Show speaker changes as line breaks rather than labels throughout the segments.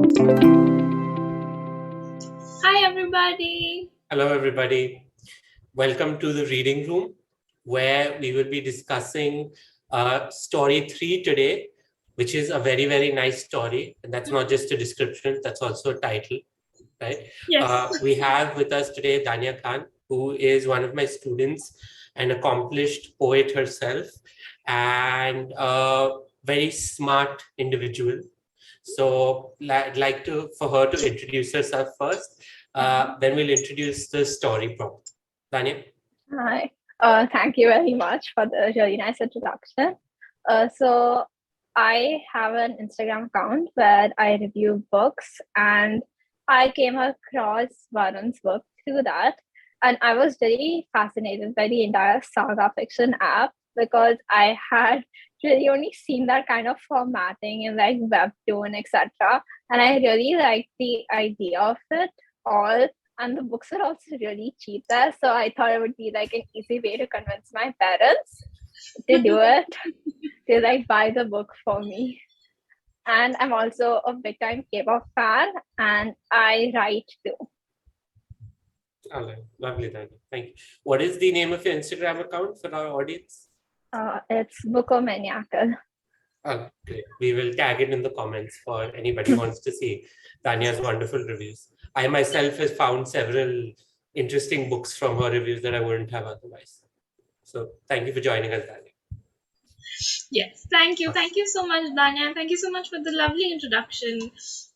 Hi, everybody.
Hello, everybody. Welcome to the reading room, where we will be discussing story three today, which is a very, very nice story. And that's not just a description, that's also a title, right?
Yes.
We have with us today Dania Khan, who is one of my students, an accomplished poet herself, and a very smart individual. So I'd like to for her to introduce herself first. Then we'll introduce the story prompt. Dania?
Hi. Thank you very much for the really nice introduction. So I have an Instagram account where I review books, and I came across Varun's book through that. And I was very fascinated by the entire saga fiction app because I had really only seen that kind of formatting in like Webtoon, etc. And I really liked the idea of it all, and the books are also really cheap there. So I thought it would be like an easy way to convince my parents to do it, to like buy the book for me. And I'm also a big time K-pop fan, and I write too.
All right, lovely, Dania. Thank you. What is the name of your Instagram account for our audience?
It's Bookomaniacal.
All right, great. We will tag it in the comments for anybody who wants to see Dania's wonderful reviews. I myself have found several interesting books from her reviews that I wouldn't have otherwise. So thank you for joining us, Dania.
Yes. Thank you. Thank you so much, Dania. Thank you so much for the lovely introduction.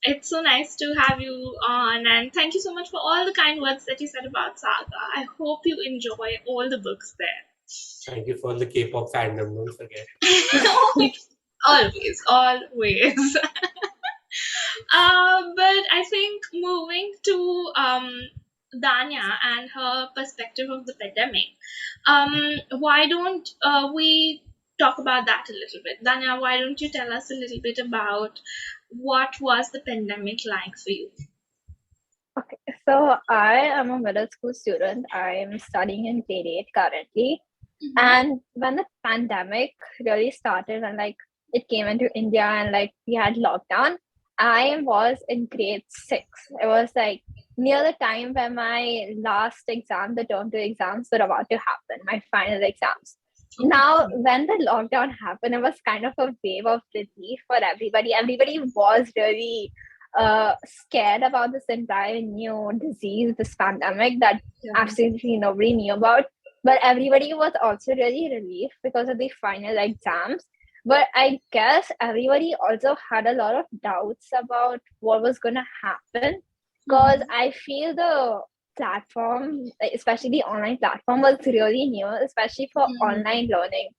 It's so nice to have you on. And thank you so much for all the kind words that you said about Saga. I hope you enjoy all the books there.
Thank you for the K-pop fandom. Don't forget.
Always, always. But I think moving to Dania and her perspective of the pandemic, why don't we talk about that a little bit? Dania, why don't you tell us a little bit about what was the pandemic like for you?
Okay, so I am a middle school student. I'm studying in grade 8 currently. And when the pandemic really started and like it came into India and like we had lockdown, I was in grade 6. It was like near the time when my last exam, the term 2 exams, were about to happen, my final exams. Now, when the lockdown happened, it was kind of a wave of relief for everybody. Everybody was really scared about this entire new disease, this pandemic that absolutely nobody knew about. But everybody was also really relieved because of the final exams. But I guess everybody also had a lot of doubts about what was going to happen, because I feel the platform, especially the online platform, was really new, especially for online learning.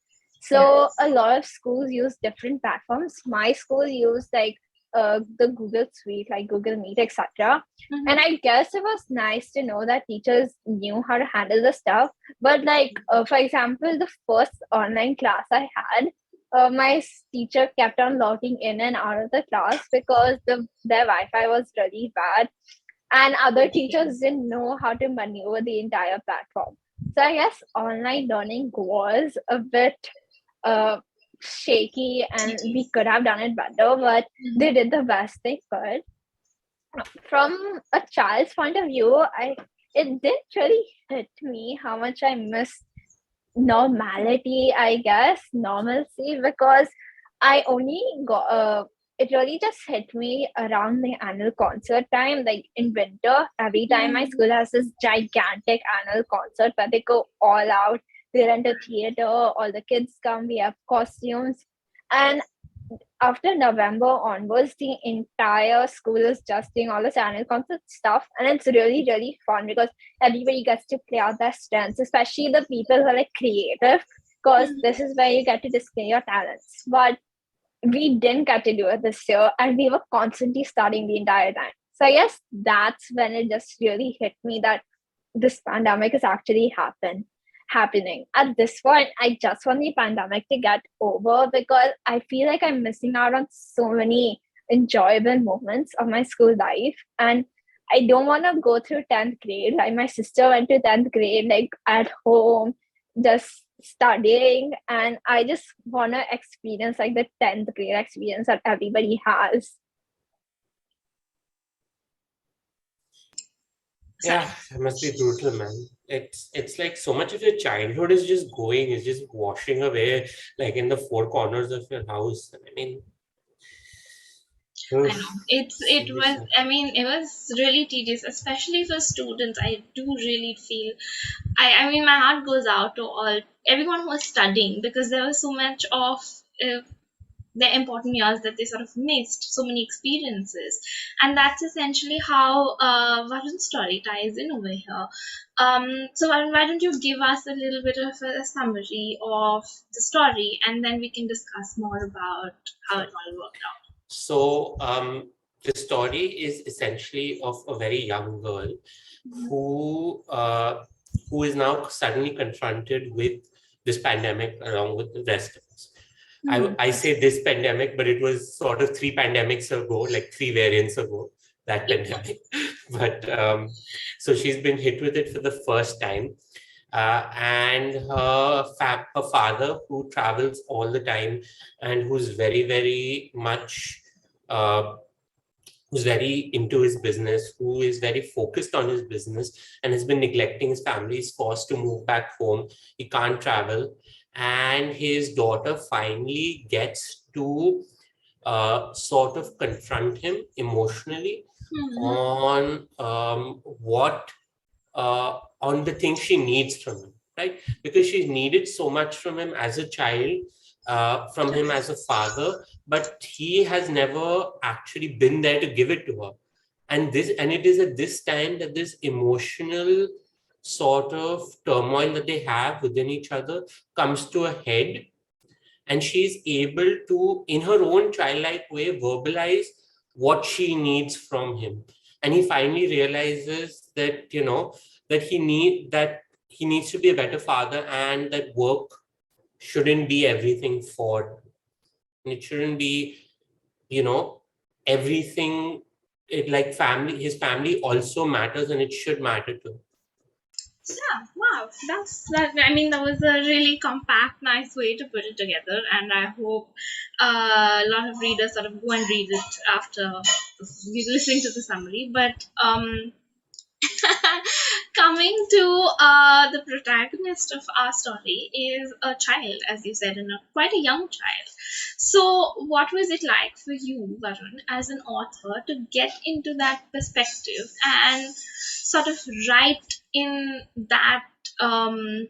So a lot of schools use different platforms. My school used like the Google Suite, like Google Meet, etc. And I guess it was nice to know that teachers knew how to handle the stuff. But like, for example, the first online class I had, my teacher kept on logging in and out of the class because their Wi-Fi was really bad, and other teachers didn't know how to maneuver the entire platform. So I guess online learning was a bit uh, shaky, and we could have done it better, but they did the best they could. From a child's point of view, it did really hit me how much I miss normality, I guess, normalcy, because I only got it really just hit me around the annual concert time, like in winter. Every time my school has this gigantic annual concert where they go all out, they rent a theater, all the kids come, we have costumes. And after November onwards, the entire school is just doing all this annual concert stuff, and it's really, really fun because everybody gets to play out their strengths, especially the people who are like creative, because this is where you get to display your talents. But we didn't get to do it this year, and we were constantly studying the entire time. So I guess that's when it just really hit me that this pandemic is actually happening. At this point, I just want the pandemic to get over because I feel like I'm missing out on so many enjoyable moments of my school life. And I don't want to go through 10th grade. Like my sister went to 10th grade, like at home, just studying. And I just want to experience like the 10th grade experience that everybody has.
Yeah, that must be brutal, man. It's like so much of your childhood is just going, is just washing away, like in the four corners of your house. I mean,
I know. It was,
seriously.
I mean, it was really tedious, especially for students. I do really feel, I mean, my heart goes out to all everyone who was studying, because there was so much of uh, the important years that they sort of missed, so many experiences. And that's essentially how Varun's story ties in over here. So Varun, why don't you give us a little bit of a summary of the story, and then we can discuss more about how it
Sure.
all worked out.
So, the story is essentially of a very young girl
Mhm.
who uh, who is now suddenly confronted with this pandemic along with the rest of us. I say this pandemic, but it was sort of three pandemics ago, like three variants ago, that pandemic. But so she's been hit with it for the first time. And her father, who travels all the time and who's very, very much uh, who's very into his business, who is very focused on his business and has been neglecting his family, is forced to move back home. He can't travel. And his daughter finally gets to sort of confront him emotionally
Mhm.
on the things she needs from him, right? Because she's needed so much from him as a child, from him as a father, but he has never actually been there to give it to her. And it is at this time that this emotional sort of turmoil that they have within each other comes to a head, and she's able to, in her own childlike way, verbalize what she needs from him. And he finally realizes that, that he needs to be a better father, and that work shouldn't be everything for him. And it shouldn't be, you know everything. It, like, family, his family also matters, and it should matter to him.
Yeah, wow, that's that. I mean, that was a really compact, nice way to put it together, and I hope a lot of readers sort of go and read it after listening to the summary. But coming to the protagonist of our story is a child, as you said, and quite a young child. So, what was it like for you, Varun, as an author, to get into that perspective and sort of write in that um,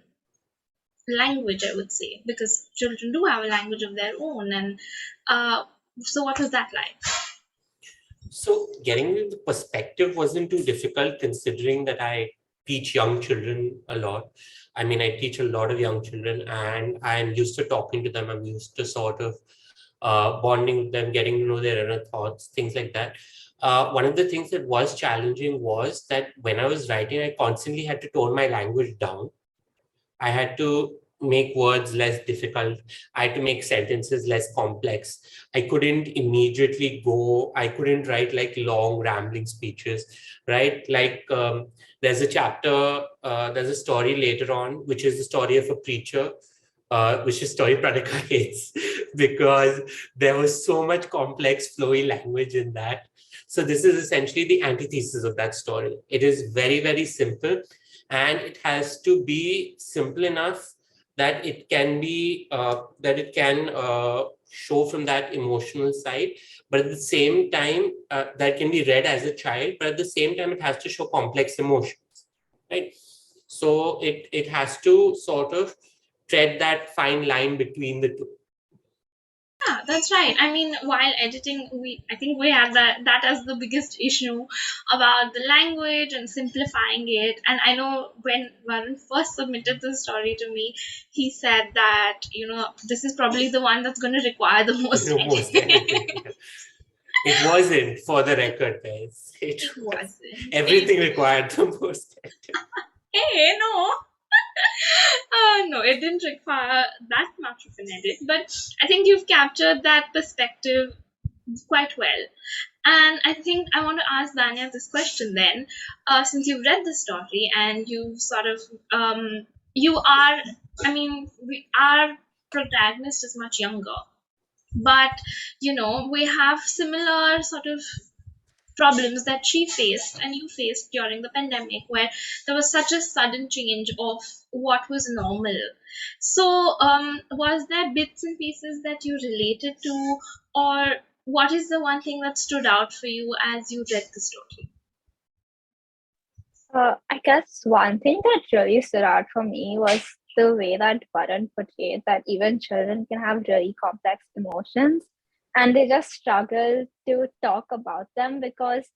language, I would say, because children do have a language of their own. And so, what was that like?
So getting the perspective wasn't too difficult, considering that I teach young children a lot. I mean, I teach a lot of young children, and I'm used to talking to them. I'm used to sort of bonding with them, getting to know their inner thoughts, things like that. One of the things that was challenging was that when I was writing, I constantly had to tone my language down. I had to make words less difficult. I had to make sentences less complex. I couldn't write like long, rambling speeches, right? Like, there's a story later on, which is the story of a preacher, which is story Pranika hates, because there was so much complex, flowy language in that. So this is essentially the antithesis of that story. It is very, very simple, and it has to be simple enough that it can show from that emotional side, but at the same time, that can be read as a child, but at the same time it has to show complex emotions, right? So it has to sort of tread that fine line between the two.
Yeah, that's right. I mean, while editing, I think we had that as the biggest issue about the language and simplifying it. And I know when Varun first submitted the story to me, he said that this is probably the one that's going to require the most
Most
editing.
anything. It wasn't, for the record, guys. It
It
was
wasn't.
everything required the most.
Hey, no. No, it didn't require that much of an edit, but I think you've captured that perspective quite well. And I think I want to ask Dania this question then, since you've read the story and you sort of, you are, I mean, our protagonist is much younger, but we have similar sort of problems that she faced and you faced during the pandemic, where there was such a sudden change of what was normal. So was there bits and pieces that you related to, or what is the one thing that stood out for you as you read the story?
I guess one thing that really stood out for me was the way that Varun portrayed that even children can have really complex emotions and they just struggle to talk about them because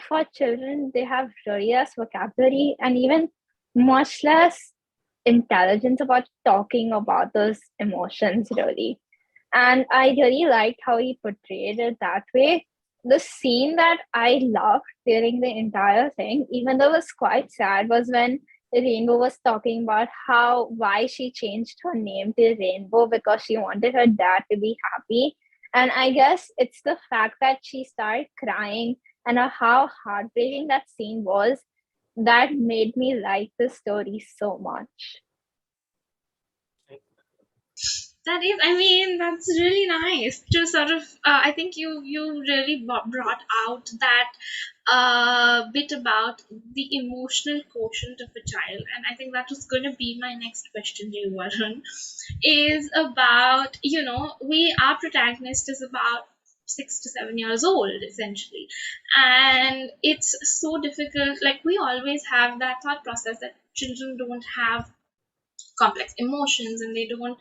for children, they have really less vocabulary and even much less intelligence about talking about those emotions, really. And I really liked how he portrayed it that way. The scene that I loved during the entire thing, even though it was quite sad, was when Rainbow was talking about how why she changed her name to Rainbow because she wanted her dad to be happy. And I guess it's the fact that she started crying and how heartbreaking that scene was that made me like the story so much.
That is, I mean, that's really nice to sort of. I think you really brought out that bit about the emotional quotient of a child, and I think that was going to be my next question to you, Varun, is about, we, our protagonist is about 6 to 7 years old essentially, and it's so difficult. Like, we always have that thought process that children don't have complex emotions and they don't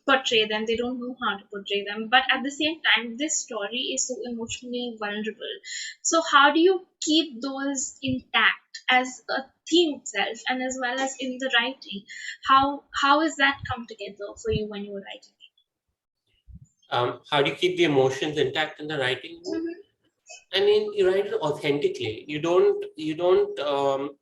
portray them, they don't know how to portray them, but at the same time this story is so emotionally vulnerable. So how do you keep those intact as a theme itself and as well as in the writing? How is that come together for you when you were writing
How do you keep the emotions intact in the writing?
it?
I mean, you write it authentically. You don't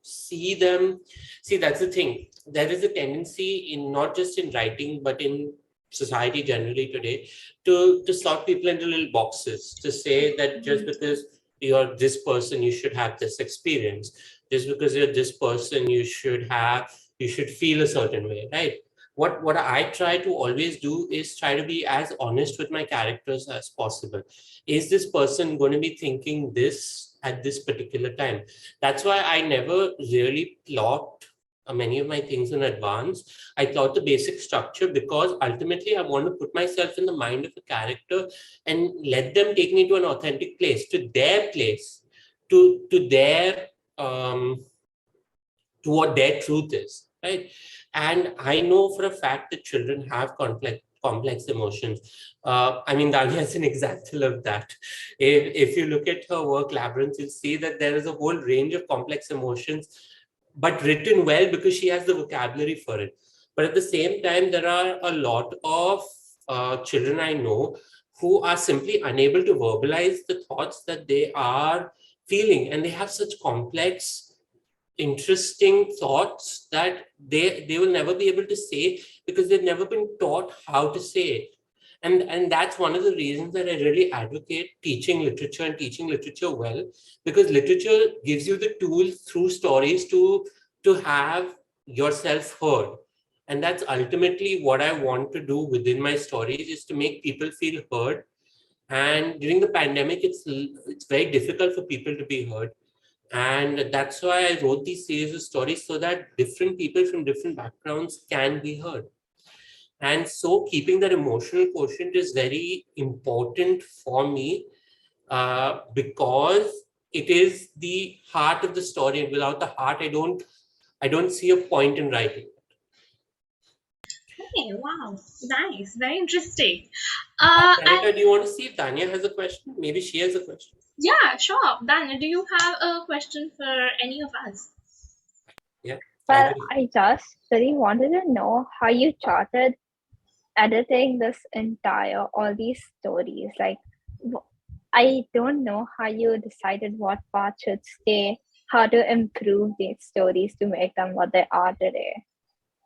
see them. See, that's the thing. There is a tendency in not just in writing, but in society generally today, to sort people into little boxes. To say that just because you're this person, you should have this experience. Just because you're this person, you should feel a certain way, right? What I try to always do is try to be as honest with my characters as possible. Is this person going to be thinking this at this particular time? That's why I never really plot many of my things in advance. I plot the basic structure because ultimately I want to put myself in the mind of a character and let them take me to an authentic place, to their to what their truth is, right? And I know for a fact that children have complex emotions. I mean, Dania is an example of that. If you look at her work, Labyrinth, you'll see that there is a whole range of complex emotions, but written well because she has the vocabulary for it. But at the same time, there are a lot of children I know who are simply unable to verbalize the thoughts that they are feeling, and they have such complex interesting thoughts that they will never be able to say because they've never been taught how to say it. And that's one of the reasons that I really advocate teaching literature and teaching literature well, because literature gives you the tools through stories to have yourself heard. And that's ultimately what I want to do within my stories, is to make people feel heard. And during the pandemic, it's very difficult for people to be heard, and that's why I wrote these series of stories, so that different people from different backgrounds can be heard. And so keeping that emotional quotient is very important for me, because it is the heart of the story. And without the heart, I don't see a point in writing.
Okay, wow, nice, very interesting.
Pranika,
And
do you want to see if Dania has a question? Maybe she has a question.
yeah, sure. Dania, do you have a question for any of us?
Yeah, I
Well,
will.
I just really wanted to know how you charted editing this entire all these stories. Like, I don't know how you decided what part should stay, how to improve these stories to make them what they are today.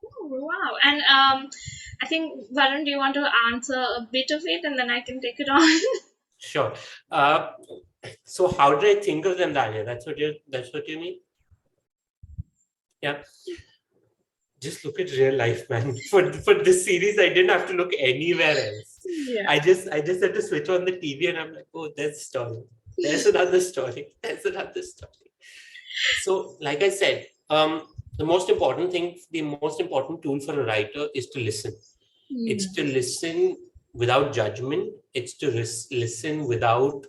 Oh, wow. And I think, Varun, do you want to answer a bit of it and then I can take it on?
Sure. Uh, so how did I think of them, Dania? That's what you mean? Yeah. Just look at real life, man. For this series, I didn't have to look anywhere else.
Yeah.
I just had to switch on the TV and I'm like, oh, there's story. There's another story. There's another story. So, like I said, the most important thing, the most important tool for a writer is to listen. It's to listen without judgment. It's to listen without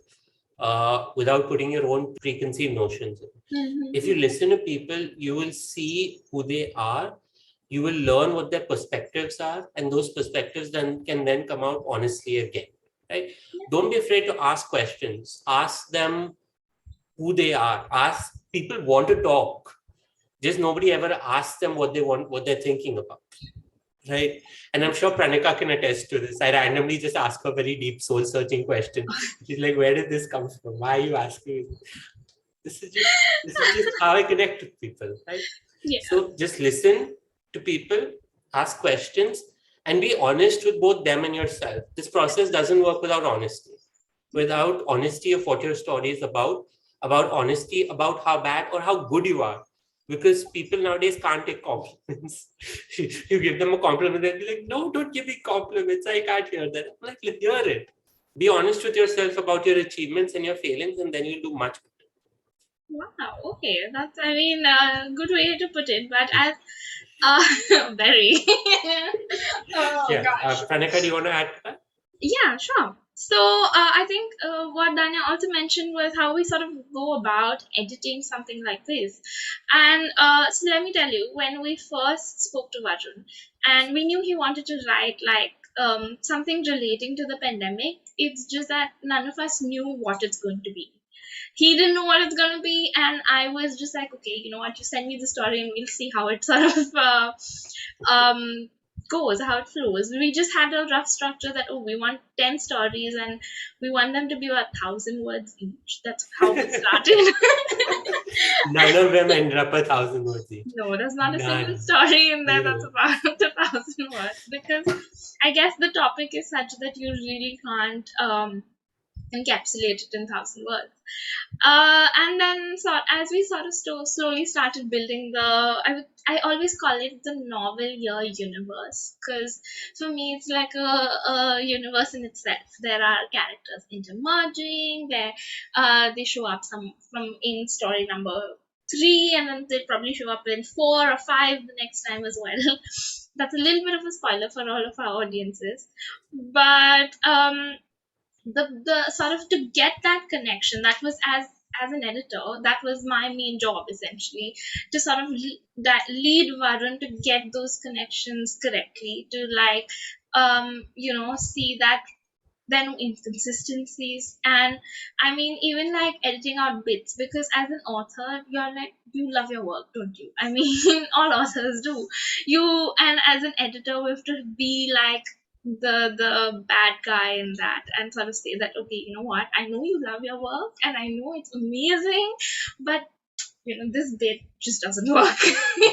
putting your own preconceived notions in. If you listen to people, you will see who they are. You will learn what their perspectives are, and those perspectives then can then come out honestly again. Right? Don't be afraid to ask questions. Ask them who they are. Ask people want to talk. Just nobody ever asks them what they want, what they're thinking about. Right. And I'm sure Pranika can attest to this. I randomly just ask her a very deep soul searching question. She's like, where did this come from? Why are you asking me? This is just how I connect with people. Right.
Yeah.
So just listen to people, ask questions, and be honest with both them and yourself. This process doesn't work without honesty. Without honesty of what your story is about honesty about how bad or how good you are. Because people nowadays can't take compliments. You give them a compliment, they'll be like, no, don't give me compliments. I can't hear that. I'm like, hear it. Be honest with yourself about your achievements and your failings, and then you'll do much better.
Wow. Okay. That's, I mean, good way to put it. But as very. Oh
Yeah.
gosh.
Pranika, do you want to add to that?
Yeah, sure. So I think what Dania also mentioned was how we sort of go about editing something like this. And so let me tell you, when we first spoke to Varun, and we knew he wanted to write like something relating to the pandemic, it's just that none of us knew what it's going to be. He didn't know what it's going to be, and I was just like, okay, you know what, you send me the story and we'll see how it sort of um goes, how it flows. We just had a rough structure that, oh, we want 10 stories and we want them to be about 1,000 words each. That's how we started.
None of them ended up 1,000 words each.
No, there's not a single
None.
story in there that's
Zero.
about 1,000 words, because I guess the topic is such that you really can't encapsulate it in 1,000 words. And then, so as we sort of slowly started building I always call it the novel year universe, because for me it's like a universe in itself. There are characters intermerging. They show up some from in story number 3, and then they probably show up in 4 or 5 the next time as well. That's a little bit of a spoiler for all of our audiences, but the sort of to get that connection, that was, as an editor, that was my main job essentially, to sort of lead Varun to get those connections correctly, to like see that then inconsistencies. And I mean, even like editing out bits, because as an author you're like, you love your work, don't you? I mean, all authors do. And as an editor we have to be like the bad guy in that, and sort of say that, okay, you know what, I know you love your work and I know it's amazing, but this bit just doesn't work.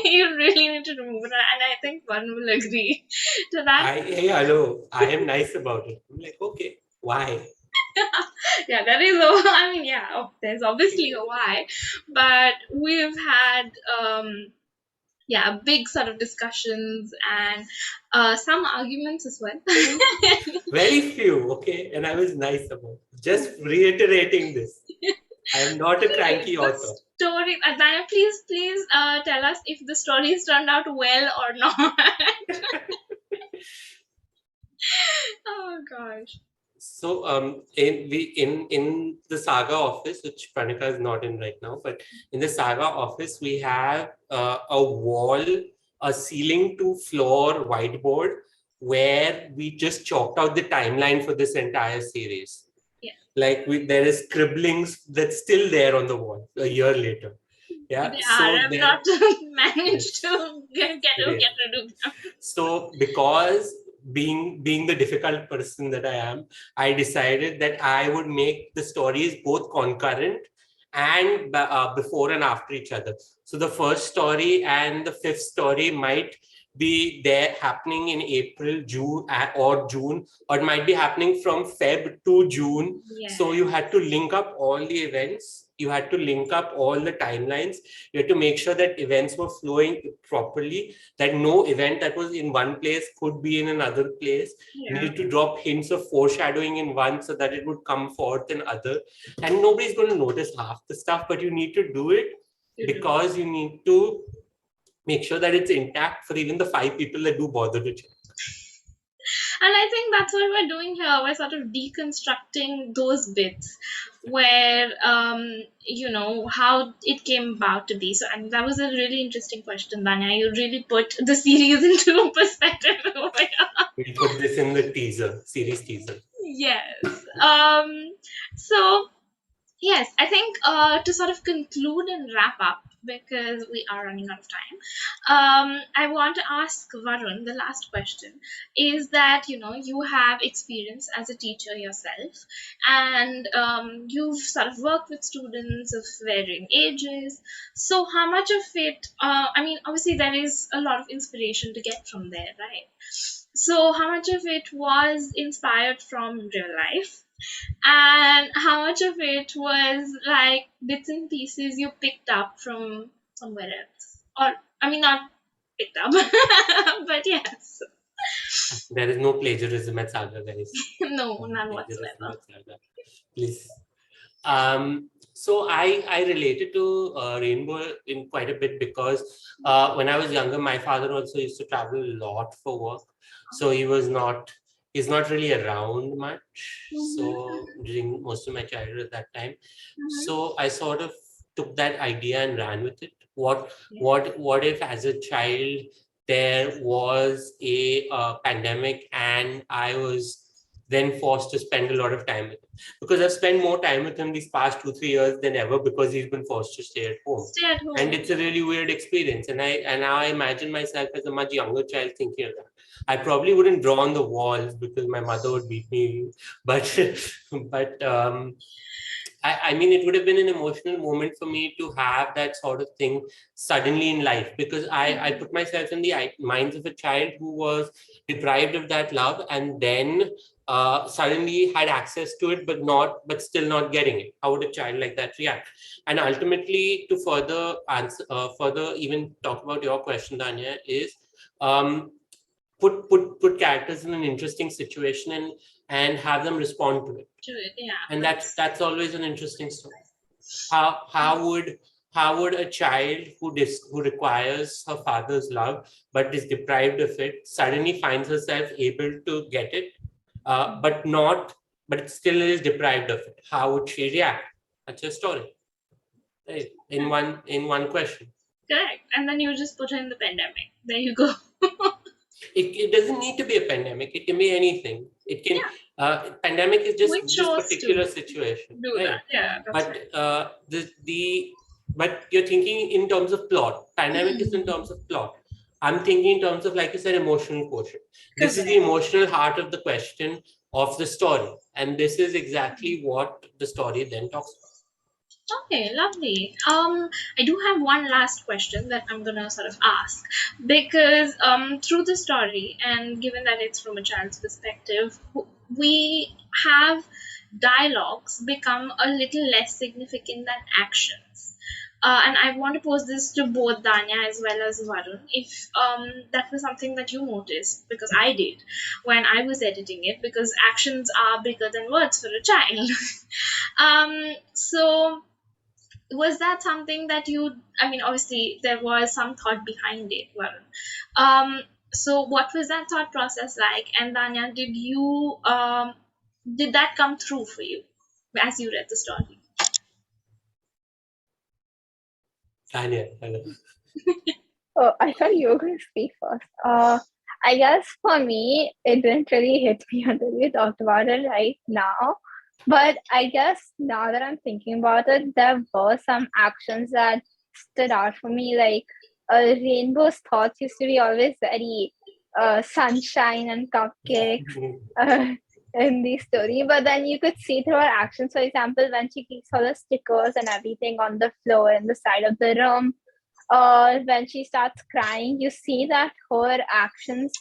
You really need to remove it, and I think one will agree to that.
Hey, hello. I am nice about it. I'm like, okay, why?
Yeah, that is I mean, yeah, there's obviously a why, but we've had big sort of discussions and some arguments as well.
Very few, okay? And I was nice about it. Just reiterating this. I am not a cranky
The
author.
story, Dania, please tell us if the stories turned out well or not. Oh gosh.
So in the Saga office, which Pranika is not in right now, but in the Saga office, we have a wall, a ceiling to floor whiteboard where we just chalked out the timeline for this entire series.
Yeah.
Like there is scribblings that's still there on the wall a year later. Yeah.
I've not managed to get rid of them.
So because being the difficult person that I am, I decided that I would make the stories both concurrent and before and after each other. So the first story and the fifth story might be there happening in April, June, or June, or it might be happening from Feb to June.
Yeah.
So you had to link up all the events You had to link up all the timelines. You had to make sure that events were flowing properly, that no event that was in one place could be in another place. You
Yeah.
needed to drop hints of foreshadowing in one so that it would come forth in other. And nobody's going to notice half the stuff, but you need to do it because you need to make sure that it's intact for even the 5 people that do bother to check.
And I think that's what we're doing here. We're sort of deconstructing those bits where, how it came about to be. So, and that was a really interesting question, Danya. You really put the series into perspective over here.
We'll put this in the series teaser.
Yes. So, yes, I think to sort of conclude and wrap up, because we are running out of time, I want to ask Varun the last question. Is that, you have experience as a teacher yourself, and you've sort of worked with students of varying ages. So, how much of it, obviously, there is a lot of inspiration to get from there, right? So, how much of it was inspired from real life? And how much of it was like bits and pieces you picked up from somewhere else? Or, not picked up, but yes.
There is no plagiarism at Saga, guys.
No, none
Plagiarism
whatsoever.
at Saga. Please. So I related to Rainbow in quite a bit because when I was younger, my father also used to travel a lot for work. So he's not really around much.
Mm-hmm.
So during most of my childhood at that time,
Mm-hmm.
so I sort of took that idea and ran with it.
Yeah.
What if as a child there was a pandemic and I was then forced to spend a lot of time with him, because I've spent more time with him these past 2-3 years than ever because he's been forced to stay at home.
Stay at
And
home.
it's a really weird experience. And now I imagine myself as a much younger child thinking of that. I probably wouldn't draw on the walls because my mother would beat me, but but I mean, it would have been an emotional moment for me to have that sort of thing suddenly in life, because I put myself in the minds of a child who was deprived of that love and then suddenly had access to it, but still not getting it. How would a child like that react? And ultimately, to further answer, further even talk about your question, Dania, is um, put characters in an interesting situation and have them respond to it.
To it, yeah.
And that's always an interesting story. How would a child who requires her father's love but is deprived of it suddenly finds herself able to get it, but still is deprived of it? How would she react? That's your story, right? In one question.
Correct. And then you just put her in the pandemic. There you go.
It doesn't need to be a pandemic. It can be anything. It can
Yeah.
pandemic is just
We
this
chose to
particular situation,
do that.
right?
Yeah, that's right.
But you're thinking in terms of plot. Pandemic is in terms of plot. I'm thinking in terms of, like you said, emotional quotient. This is the
Correct.
emotional heart of the question of the story, and this is exactly what the story then talks about.
Okay, lovely. I do have one last question that I'm gonna sort of ask, because through the story, and given that it's from a child's perspective, we have dialogues become a little less significant than actions. And I want to pose this to both Danya as well as Varun. If that was something that you noticed, because I did when I was editing it, because actions are bigger than words for a child. So was that something that you, obviously there was some thought behind it, Varun. So what was that thought process like, and Danya, did that come through for you as you read the story?
Tanya, hello.
Oh, I thought you were going to speak first. I guess for me, it didn't really hit me until you talked about it right now. But I guess now that I'm thinking about it, there were some actions that stood out for me. Like Rainbow's thoughts used to be always very sunshine and cupcakes uh, in the story. But then you could see through her actions, for example, when she keeps all the stickers and everything on the floor in the side of the room, when she starts crying, you see that her actions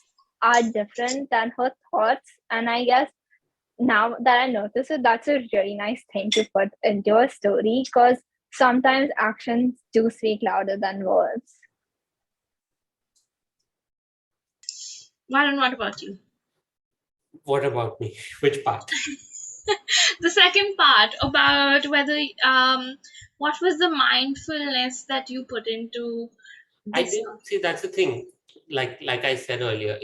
are different than her thoughts. And I guess now that I notice it, that's a really nice thing to put into a story, because sometimes actions do speak louder than words.
Varun, what about you?
What about me? Which part?
The second part about whether what was the mindfulness that you put into
I
this
didn't see, that's the thing. Like I said earlier,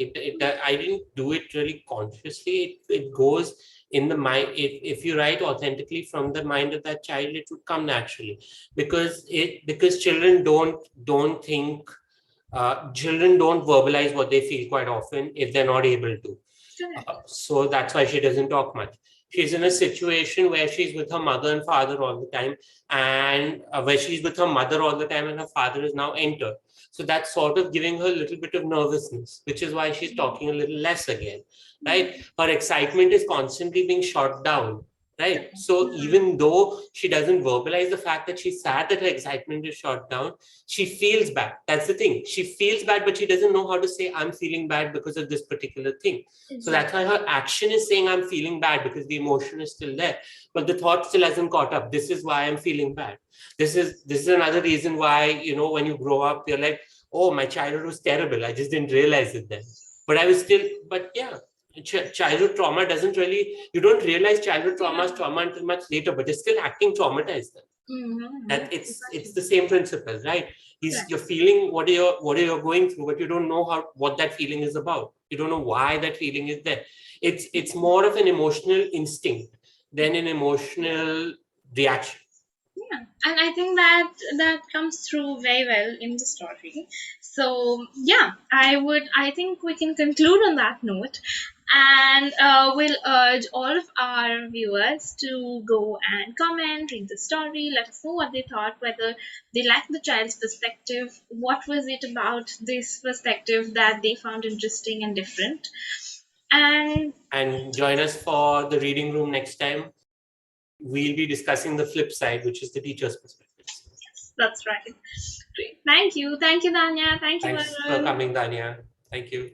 I didn't do it really consciously. It goes in the mind. If you write authentically from the mind of that child, it would come naturally, because children don't think, children don't verbalize what they feel quite often if they're not able to. So that's why she doesn't talk much. She's in a situation where she's with her mother and father all the time, and where she's with her mother all the time, and her father is now entered. So that's sort of giving her a little bit of nervousness, which is why she's talking a little less again, right? Her excitement is constantly being shot down, right? So even though she doesn't verbalize the fact that she's sad that her excitement is shot down, she feels bad. That's the thing. She feels bad, but she doesn't know how to say, I'm feeling bad because of this particular thing. So that's why her action is saying, I'm feeling bad, because the emotion is still there. But the thought still hasn't caught up. This is why I'm feeling bad. This is another reason why, when you grow up, you're like, oh, my childhood was terrible. I just didn't realize it then. But I was still, but yeah, childhood trauma doesn't really, you don't realize childhood trauma is trauma until much later, but you're still acting traumatized then. That it's the same principle, right? You're feeling what you're going through, but you don't know what that feeling is about. You don't know why that feeling is there. It's more of an emotional instinct than an emotional reaction.
Yeah, and I think that comes through very well in the story. So yeah, I think we can conclude on that note, and we'll urge all of our viewers to go and comment, read the story, let us know what they thought, whether they liked the child's perspective, what was it about this perspective that they found interesting and different,
and join us for the reading room next time. We'll be discussing the flip side, which is the teacher's perspectives.
that's right. Great. Thank you, Danya. Thank you,
Thanks for
Varun.
coming, Dania. Thank you.